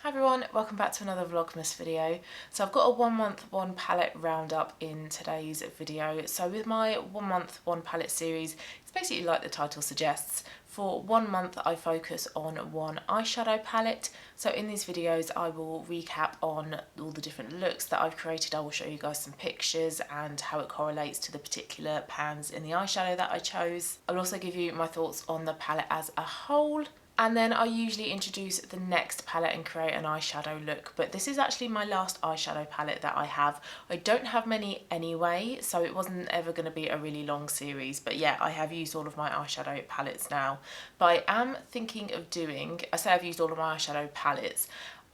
Hi everyone, welcome back to another Vlogmas video. So I've got a 1 month 1 palette roundup in today's video. So with my 1 month 1 palette series, it's basically like the title suggests. For 1 month I focus on one eyeshadow palette. So in these videos I will recap on all the different looks that I've created. I will show you guys some pictures and how it correlates to the particular pans in the eyeshadow that I chose. I'll also give you my thoughts on the palette as a whole. And then I usually introduce the next palette and create an eyeshadow look, but this is actually my last eyeshadow palette that I have. I don't have many anyway, so it wasn't ever going to be a really long series, but yeah, I have used all of my eyeshadow palettes now. But I am thinking of doing, I say I've used all of my eyeshadow palettes,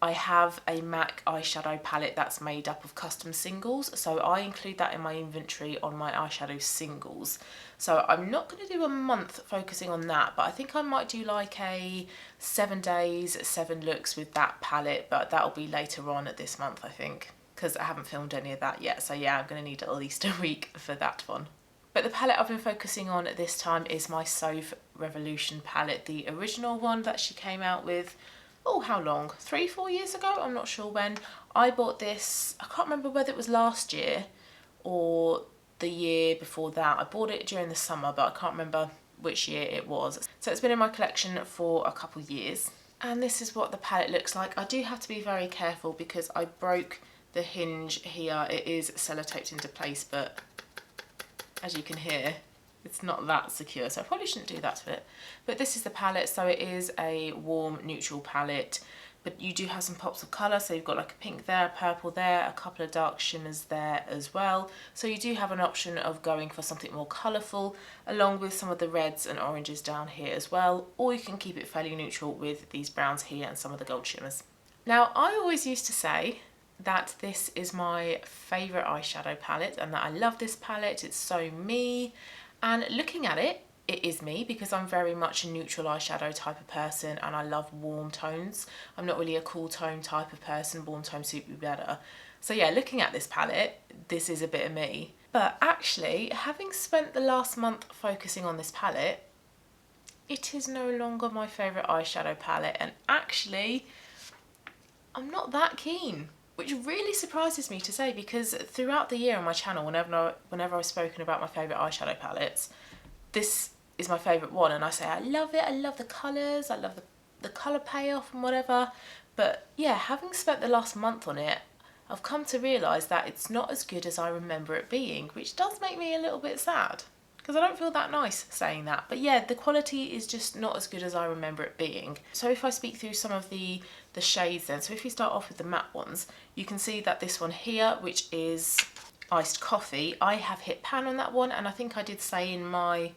I have a MAC eyeshadow palette that's made up of custom singles, so I include that in my inventory on my eyeshadow singles. So I'm not going to do a month focusing on that, but I think I might do like a 7 days, 7 looks with that palette, but that'll be later on this month I think, because I haven't filmed any of that yet, so yeah, I'm going to need at least a week for that one. But the palette I've been focusing on at this time is my Soph Revolution palette, the original one that she came out with. Oh, how long? 3-4 years ago? I'm not sure when. I bought this, I can't remember whether it was last year or the year before that. I bought it during the summer, but I can't remember which year it was. So it's been in my collection for a couple of years. And this is what the palette looks like. I do have to be very careful because I broke the hinge here. It is sellotaped into place, but as you can hear, it's not that secure, so I probably shouldn't do that to it. But this is the palette, so it is a warm neutral palette, but you do have some pops of colour, so you've got like a pink there, a purple there, a couple of dark shimmers there as well. So you do have an option of going for something more colourful, along with some of the reds and oranges down here as well, or you can keep it fairly neutral with these browns here and some of the gold shimmers. Now, I always used to say that this is my favourite eyeshadow palette and that I love this palette, it's so me. And looking at it, it is me because I'm very much a neutral eyeshadow type of person and I love warm tones. I'm not really a cool tone type of person, warm tones suit me better. So yeah, looking at this palette, this is a bit of me. But actually, having spent the last month focusing on this palette, it is no longer my favourite eyeshadow palette, and actually, I'm not that keen. Which really surprises me to say, because throughout the year on my channel, whenever I've spoken about my favourite eyeshadow palettes, this is my favourite one, and I say I love it, I love the colours, I love the colour payoff and whatever. But yeah, having spent the last month on it, I've come to realise that it's not as good as I remember it being, which does make me a little bit sad, because I don't feel that nice saying that. But yeah, the quality is just not as good as I remember it being. So if I speak through some of the shades then, so if we start off with the matte ones, you can see that this one here, which is Iced Coffee, I have hit pan on that one, and I think I did say in my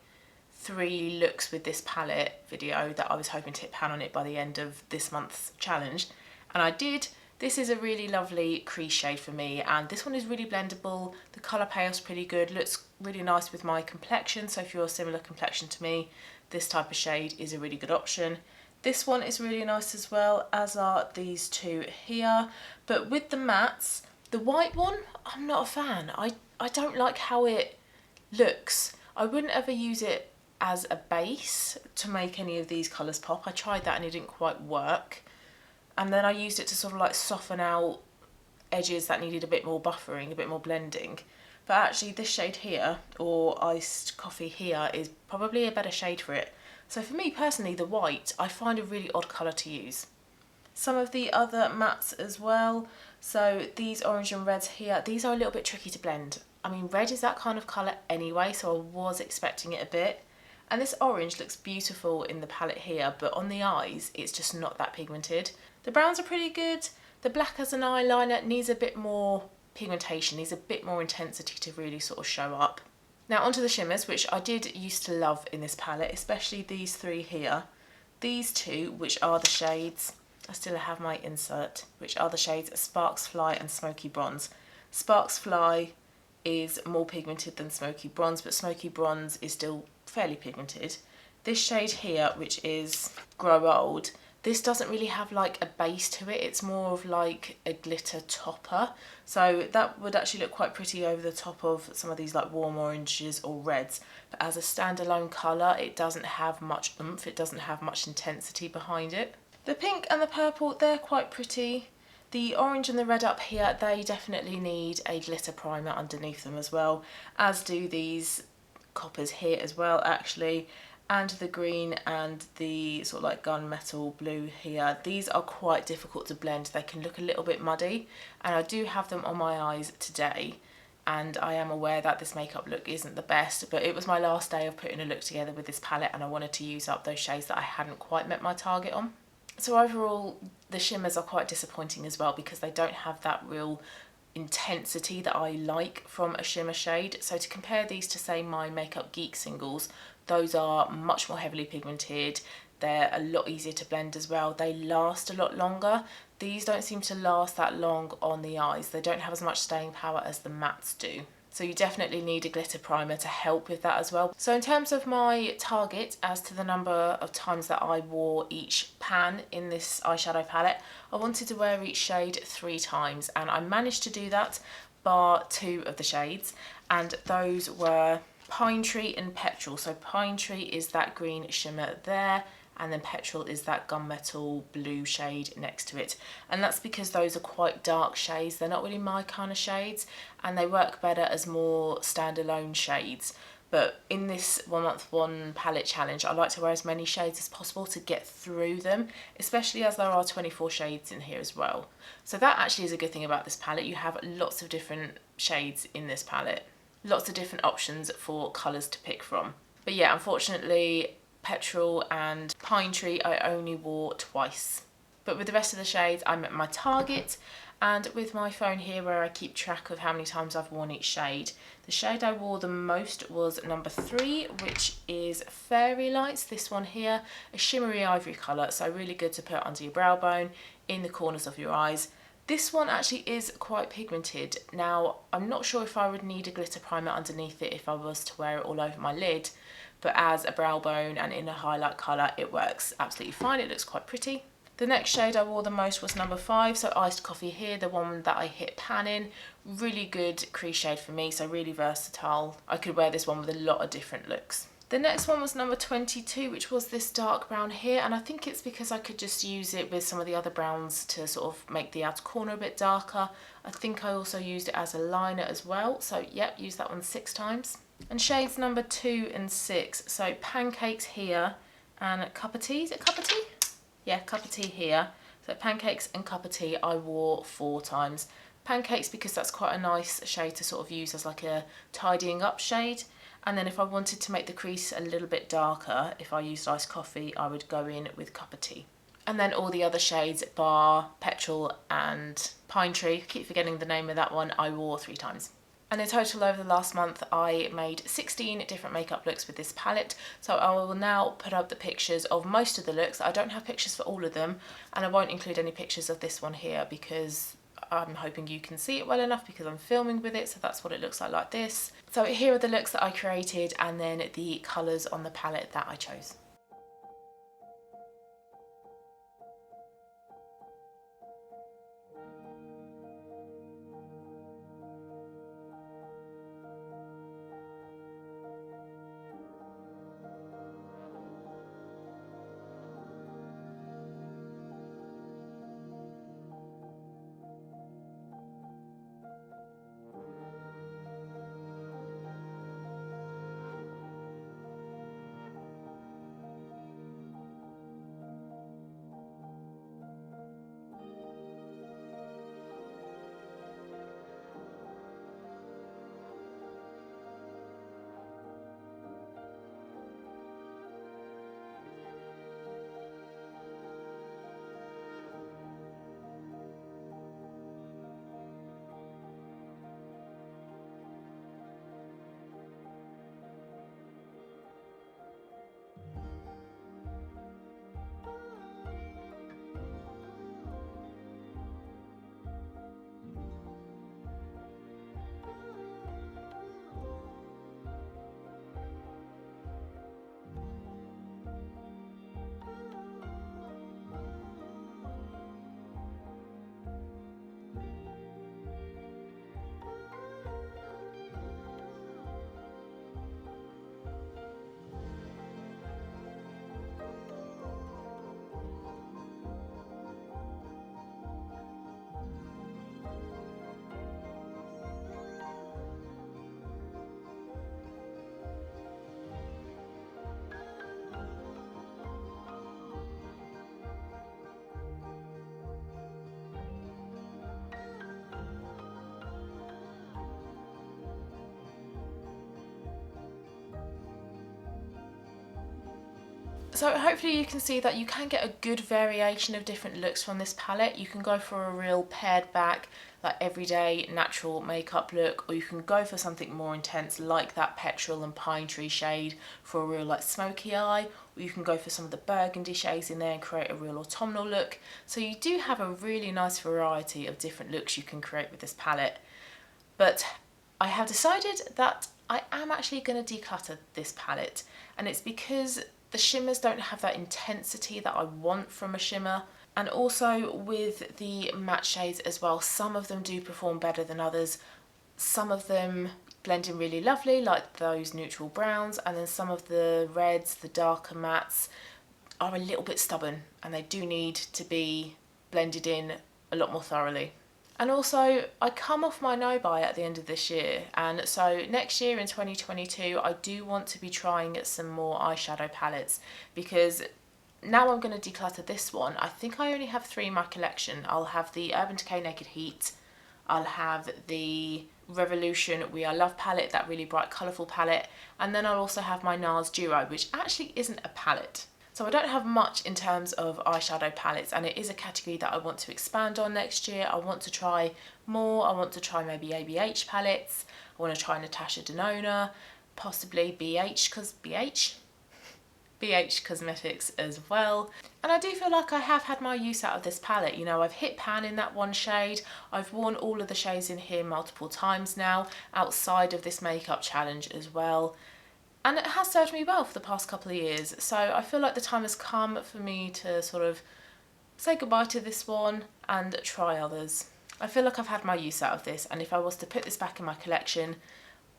3 looks with this palette video that I was hoping to hit pan on it by the end of this month's challenge, and I did. This is a really lovely crease shade for me, and this one is really blendable. The colour payoff's pretty good, looks really nice with my complexion, so if you're a similar complexion to me, this type of shade is a really good option. This one is really nice as well, as are these two here. But with the mattes, the white one, I'm not a fan. I don't like how it looks. I wouldn't ever use it as a base to make any of these colours pop. I tried that and it didn't quite work. And then I used it to sort of like soften out edges that needed a bit more buffering, a bit more blending. But actually this shade here, or Iced Coffee here, is probably a better shade for it. So for me personally, the white, I find a really odd colour to use. Some of the other mattes as well, so these orange and reds here, these are a little bit tricky to blend. I mean, red is that kind of colour anyway, so I was expecting it a bit. And this orange looks beautiful in the palette here, but on the eyes, it's just not that pigmented. The browns are pretty good. The black as an eyeliner needs a bit more pigmentation, needs a bit more intensity to really sort of show up. Now onto the shimmers, which I did used to love in this palette, especially these 3 here. These 2, which are the shades, I still have my insert, which are the shades Sparks Fly and Smoky Bronze. Sparks Fly is more pigmented than Smoky Bronze, but Smoky Bronze is still fairly pigmented. This shade here, which is Grow Old, this doesn't really have like a base to it, it's more of like a glitter topper. So that would actually look quite pretty over the top of some of these like warm oranges or reds. But as a standalone colour, it doesn't have much oomph, it doesn't have much intensity behind it. The pink and the purple, they're quite pretty. The orange and the red up here, they definitely need a glitter primer underneath them as well, as do these coppers here as well actually, and the green and the sort of like gunmetal blue here. These are quite difficult to blend. They can look a little bit muddy, and I do have them on my eyes today, and I am aware that this makeup look isn't the best, but it was my last day of putting a look together with this palette, and I wanted to use up those shades that I hadn't quite met my target on. So overall, the shimmers are quite disappointing as well, because they don't have that real intensity that I like from a shimmer shade. So to compare these to, say, my Makeup Geek singles, those are much more heavily pigmented. They're a lot easier to blend as well. They last a lot longer. These don't seem to last that long on the eyes. They don't have as much staying power as the mattes do. So you definitely need a glitter primer to help with that as well. So in terms of my target as to the number of times that I wore each pan in this eyeshadow palette, I wanted to wear each shade 3 times, and I managed to do that bar 2 of the shades, and those were Pine Tree and Petrol. So Pine Tree is that green shimmer there, and then Petrol is that gunmetal blue shade next to it. And that's because those are quite dark shades. They're not really my kind of shades, and they work better as more standalone shades. But in this 1 month 1 palette challenge, I like to wear as many shades as possible to get through them, especially as there are 24 shades in here as well. So that actually is a good thing about this palette. You have lots of different shades in this palette, lots of different options for colours to pick from. But yeah, unfortunately, Petrol and Pine Tree I only wore twice. But with the rest of the shades, I met my target. And with my phone here, where I keep track of how many times I've worn each shade, the shade I wore the most was number 3, which is Fairy Lights, this one here, a shimmery ivory colour, so really good to put under your brow bone, in the corners of your eyes. This one actually is quite pigmented. Now, I'm not sure if I would need a glitter primer underneath it if I was to wear it all over my lid, but as a brow bone and in a highlight colour, it works absolutely fine. It looks quite pretty. The next shade I wore the most was number 5, so Iced Coffee here, the one that I hit pan in. Really good crease shade for me, so really versatile. I could wear this one with a lot of different looks. The next one was number 22, which was this dark brown here, and I think it's because I could just use it with some of the other browns to sort of make the outer corner a bit darker. I think I also used it as a liner as well, so yep, used that one 6 times. And shades number 2 and 6, so Pancakes here and Cup of Tea. Is it Cup of Tea? Yeah, Cup of Tea here. So Pancakes and Cup of Tea I wore 4 times. Pancakes because that's quite a nice shade to sort of use as like a tidying up shade. And then if I wanted to make the crease a little bit darker, if I used Iced Coffee, I would go in with Cup of Tea. And then all the other shades, bar Petrol and Pine Tree, I keep forgetting the name of that one, I wore 3 times. And in total over the last month, I made 16 different makeup looks with this palette. So I will now put up the pictures of most of the looks. I don't have pictures for all of them, and I won't include any pictures of this one here because I'm hoping you can see it well enough because I'm filming with it. So that's what it looks like this. So here are the looks that I created, and then the colours on the palette that I chose. So hopefully you can see that you can get a good variation of different looks from this palette. You can go for a real pared back, like everyday natural makeup look, or you can go for something more intense like that petrol and pine tree shade for a real like smoky eye, or you can go for some of the burgundy shades in there and create a real autumnal look. So you do have a really nice variety of different looks you can create with this palette. But I have decided that I am actually going to declutter this palette, and it's because the shimmers don't have that intensity that I want from a shimmer. And also with the matte shades as well, some of them do perform better than others. Some of them blend in really lovely, like those neutral browns, and then some of the reds, the darker mattes, are a little bit stubborn and they do need to be blended in a lot more thoroughly. And also, I come off my no-buy at the end of this year, and so next year in 2022 I do want to be trying some more eyeshadow palettes, because now I'm going to declutter this one. I think I only have 3 in my collection. I'll have the Urban Decay Naked Heat, I'll have the Revolution We Are Love palette, that really bright colourful palette, and then I'll also have my NARS Duo, which actually isn't a palette. So I don't have much in terms of eyeshadow palettes, and it is a category that I want to expand on next year. I want to try more. I want to try maybe ABH palettes. I want to try Natasha Denona, possibly BH Cosmetics as well. And I do feel like I have had my use out of this palette. You know, I've hit pan in that one shade. I've worn all of the shades in here multiple times now, outside of this makeup challenge as well. And it has served me well for the past couple of years. So I feel like the time has come for me to sort of say goodbye to this one and try others. I feel like I've had my use out of this, and if I was to put this back in my collection,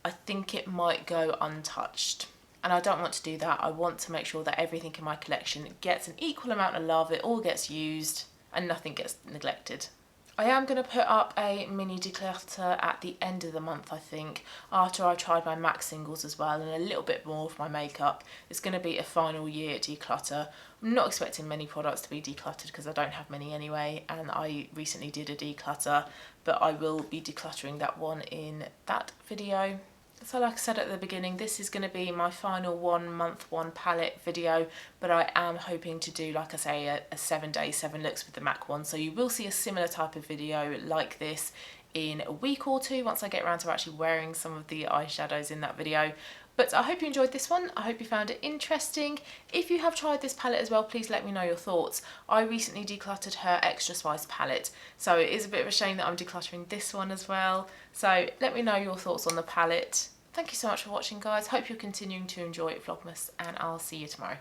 I think it might go untouched. And I don't want to do that. I want to make sure that everything in my collection gets an equal amount of love, it all gets used, and nothing gets neglected. I am going to put up a mini declutter at the end of the month, I think, after I tried my MAC singles as well and a little bit more of my makeup. It's going to be a final year declutter. I'm not expecting many products to be decluttered because I don't have many anyway, and I recently did a declutter, but I will be decluttering that one in that video. So like I said at the beginning, this is going to be my final 1 month 1 palette video, but I am hoping to do, like I say, a 7 day 7 looks with the MAC one. So you will see a similar type of video like this in a week or 2 once I get around to actually wearing some of the eyeshadows in that video. But I hope you enjoyed this one. I hope you found it interesting. If you have tried this palette as well, please let me know your thoughts. I recently decluttered her Extra Spice palette, so it is a bit of a shame that I'm decluttering this one as well. So let me know your thoughts on the palette. Thank you so much for watching, guys. Hope you're continuing to enjoy Vlogmas, and I'll see you tomorrow.